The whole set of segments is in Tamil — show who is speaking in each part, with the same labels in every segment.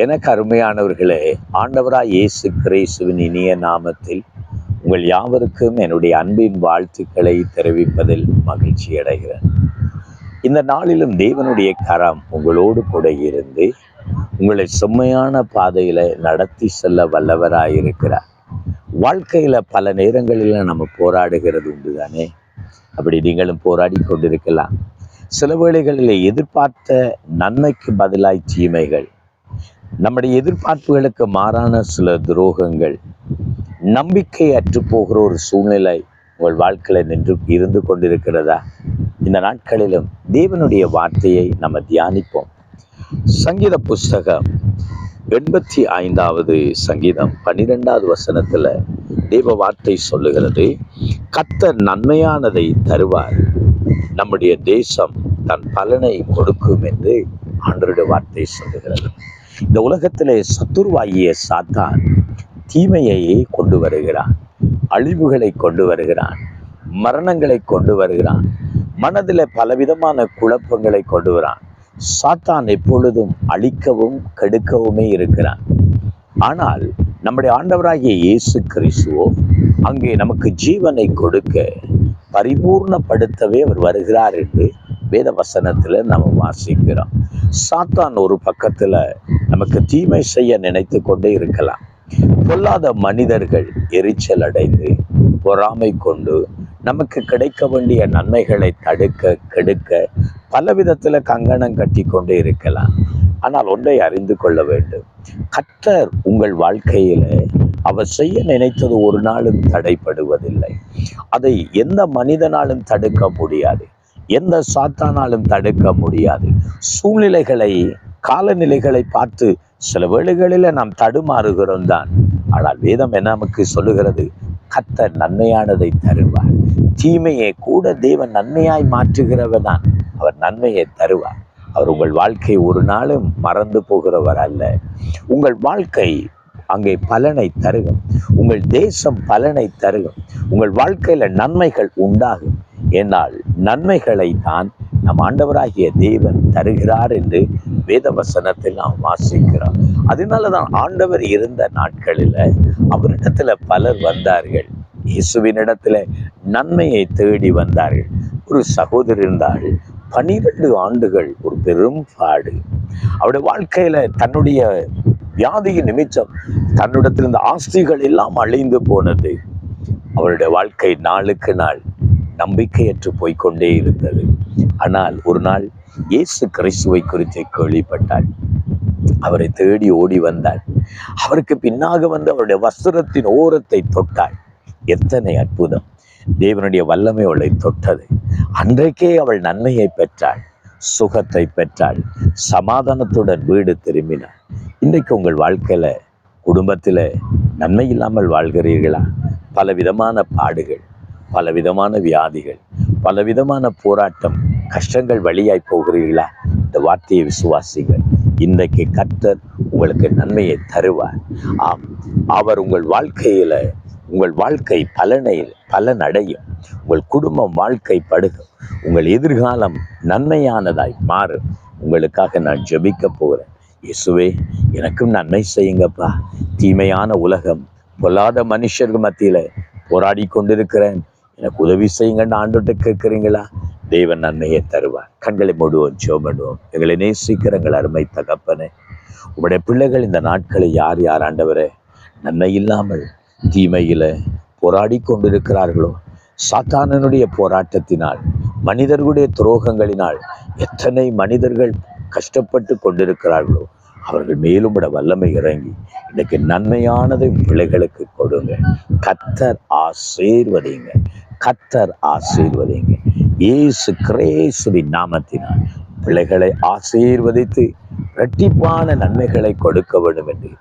Speaker 1: எனக்கு அருமையானவர்களே, ஆண்டவராய் இயேசு கிறிஸ்துவின் இனிய நாமத்தில் உங்கள் யாவருக்கும் என்னுடைய அன்பின் வாழ்த்துக்களை தெரிவிப்பதில் மகிழ்ச்சி அடைகிறேன். இந்த நாளிலும் தேவனுடைய கரம் உங்களோடு கூட இருந்து உங்களை செம்மையான பாதையில நடத்தி செல்ல வல்லவராயிருக்கிறார். வாழ்க்கையில பல நேரங்களில் நம்ம போராடுகிறது உண்டு தானே. அப்படி நீங்களும் போராடி கொண்டிருக்கலாம். சில வேளைகளில் எதிர்பார்த்த நன்மைக்கு பதிலாய் தீமைகள், நம்முடைய எதிர்பார்ப்புகளுக்கு மாறான சில துரோகங்கள், நம்பிக்கை அற்று போகிற ஒரு சூழ்நிலை உங்கள் வாழ்க்கையில் இருந்து கொண்டிருக்கிறதா? இந்த நாட்களிலும் தேவனுடைய வார்த்தையை நம்ம தியானிப்போம். சங்கீத புஸ்தகம் 85வது சங்கீதம் 12வது வசனத்துல தேவ வார்த்தை சொல்லுகிறது, கர்த்தர் நன்மையானதை தருவார், நம்முடைய தேசம் தன் பலனை கொடுக்கும் என்று ஆண்டவருடைய வார்த்தை சொல்லுகிறது. இந்த உலகத்திலே சத்துருவாகிய சாத்தான் தீமையை கொண்டு வருகிறான், அழிவுகளை கொண்டு வருகிறான், மரணங்களை கொண்டு வருகிறான், மனதில் பலவிதமான குழப்பங்களை கொண்டு வரான். சாத்தான் எப்பொழுதும் அழிக்கவும் கெடுக்கவுமே இருக்கிறான். ஆனால் நம்முடைய ஆண்டவராகிய இயேசு கிறிஸ்துவோ அங்கே நமக்கு ஜீவனை கொடுக்க, பரிபூர்ணப்படுத்தவே அவர் வருகிறார் என்று வேத வசனத்துல நம்ம வாசிக்கிறோம். சாத்தான் ஒரு பக்கத்துல நமக்கு தீமை செய்ய நினைத்து கொண்டே இருக்கலாம். பொல்லாத மனிதர்கள் எரிச்சல் அடைந்து பொறாமை கொண்டு நமக்கு கிடைக்க வேண்டிய நன்மைகளை தடுக்க கெடுக்க பல விதத்துல கங்கணம் கட்டி கொண்டே இருக்கலாம். ஆனால் ஒன்றை அறிந்து கொள்ள வேண்டும், கர்த்தர் உங்கள் வாழ்க்கையில அவர் செய்ய நினைத்தது ஒரு நாளும் தடைப்படுவதில்லை. அதை எந்த மனிதனாலும் தடுக்க முடியாது, எந்த சாத்தானாலும் தடுக்க முடியாது. சூழ்நிலைகளை, காலநிலைகளை பார்த்து சில வேளைகளில் நாம் தடுமாறுகிறோம் தான். ஆனால் வேதம் என்ன நமக்கு சொல்லுகிறது? கர்த்தர் நன்மையானதை தருவார். தீமையை கூட தேவன் நன்மையாய் மாற்றுகிறவர் தான். அவர் நன்மையை தருவார். அவர் உங்கள் வாழ்க்கை ஒரு நாளும் மறந்து போகிறவர் அல்ல. உங்கள் வாழ்க்கை அங்கே பலனை தருகும், உங்கள் தேசம் பலனை தருகும், உங்கள் வாழ்க்கையில நன்மைகள் உண்டாகும். ஏனால் நன்மைகளை தான் நம் ஆண்டவராகிய தேவன் தருகிறார் என்று வேத வசனத்தில் நாம் வாசிக்கிறோம். அதனாலதான் ஆண்டவர் இருந்த நாட்களில் அவரிடத்துல பலர் வந்தார்கள், இயேசுவினிடத்துல நன்மையை தேடி வந்தார்கள். ஒரு சகோதரி இருந்தால் 12 ஆண்டுகள் ஒரு பெரும் பாடு. அவருடைய வாழ்க்கையில தன்னுடைய வியாதியின் நிமித்தம் தன்னிடத்தில் இருந்த ஆஸ்திகள் எல்லாம் அழிந்து போனது. அவருடைய வாழ்க்கை நாளுக்கு நாள் நம்பிக்கையற்று போய்கொண்டே இருந்தது. ஆனால் ஒரு நாள் இயேசு கிறிஸ்துவை குறித்து கேள்விப்பட்டாள். அவரை தேடி ஓடி வந்தாள். அவருக்கு பின்னாக வந்து அவருடைய வஸ்திரத்தின் ஓரத்தை தொட்டாள். எத்தனை அற்புதம்! தேவனுடைய வல்லமை அவளை தொட்டது. அன்றைக்கே அவள் நன்மையை பெற்றாள், சுகத்தை பெற்றாள், சமாதானத்துடன் வீடு திரும்பினாள். இன்றைக்கு உங்கள் வாழ்க்கையில, குடும்பத்தில் நன்மை இல்லாமல் வாழ்கிறீர்களா? பலவிதமான பாடுகள், பலவிதமான வியாதிகள், பலவிதமான போராட்டம், கஷ்டங்கள் வழியாய் போகிறீர்களா? இந்த வார்த்தையை விசுவாசிங்கள். இன்றைக்கு கர்த்தர் உங்களுக்கு நன்மையை தருவார். ஆம், அவர் உங்கள் வாழ்க்கையில, உங்கள் வாழ்க்கை பலனடையும், உங்கள் குடும்பம் வாழ்க்கை படுகும், உங்கள் எதிர்காலம் நன்மையானதாய் மாறும். உங்களுக்காக நான் ஜெபிக்க போகிறேன். இயேசுவே, எனக்கும் நன்மை செய்யுங்கப்பா. தீமையான உலகம், பொல்லாத மனுஷர்கள் மத்தியில போராடி கொண்டிருக்கிறேன், எனக்கு உதவி செய்யுங்கன்னு ஆண்டுகிட்ட கேட்குறீங்களா? தேவன் நன்மையை தருவார். கண்களை மூடுவோம், ஜெபம். எங்களை நேசிக்கிற எங்கள் அருமை தகப்பனே, உங்களுடைய பிள்ளைகள் இந்த நாட்களை யார் யார் ஆண்டவரே நன்மை இல்லாமல் தீமையில போராடி கொண்டிருக்கிறார்களோ, சாத்தானனுடைய போராட்டத்தினால், மனிதர்களுடைய துரோகங்களினால் எத்தனை மனிதர்கள் கஷ்டப்பட்டு கொண்டிருக்கிறார்களோ, அவர்கள் மேலும் விட வல்லமை இறங்கி இன்னைக்கு நன்மையானதை பிள்ளைகளுக்கு கொடுங்க. கர்த்தர் ஆசீர்வதிங்க, கர்த்தர் ஆசீர்வதிங்க. இயேசு கிறிஸ்துவின் நாமத்தினால் பிள்ளைகளை ஆசீர்வதித்து இரட்டிப்பான நன்மைகளை கொடுக்க வேண்டும் என்று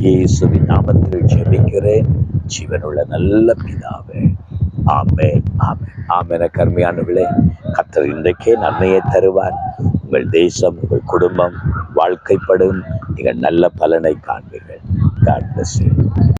Speaker 1: இயேசுவின் நாமத்தில் ஜெபிக்கிறேன், ஜீவனுள்ள நல்ல பிதாவே. ஆமென், ஆமென், ஆமென். கருமையானவர்களே, கர்த்தர் இன்றைக்கே நன்மையை தருவார். உங்கள் தேசம், உங்கள் குடும்பம் வாழ்க்கைப்படும். நீங்கள் நல்ல பலனை காண்பீர்கள். God bless you.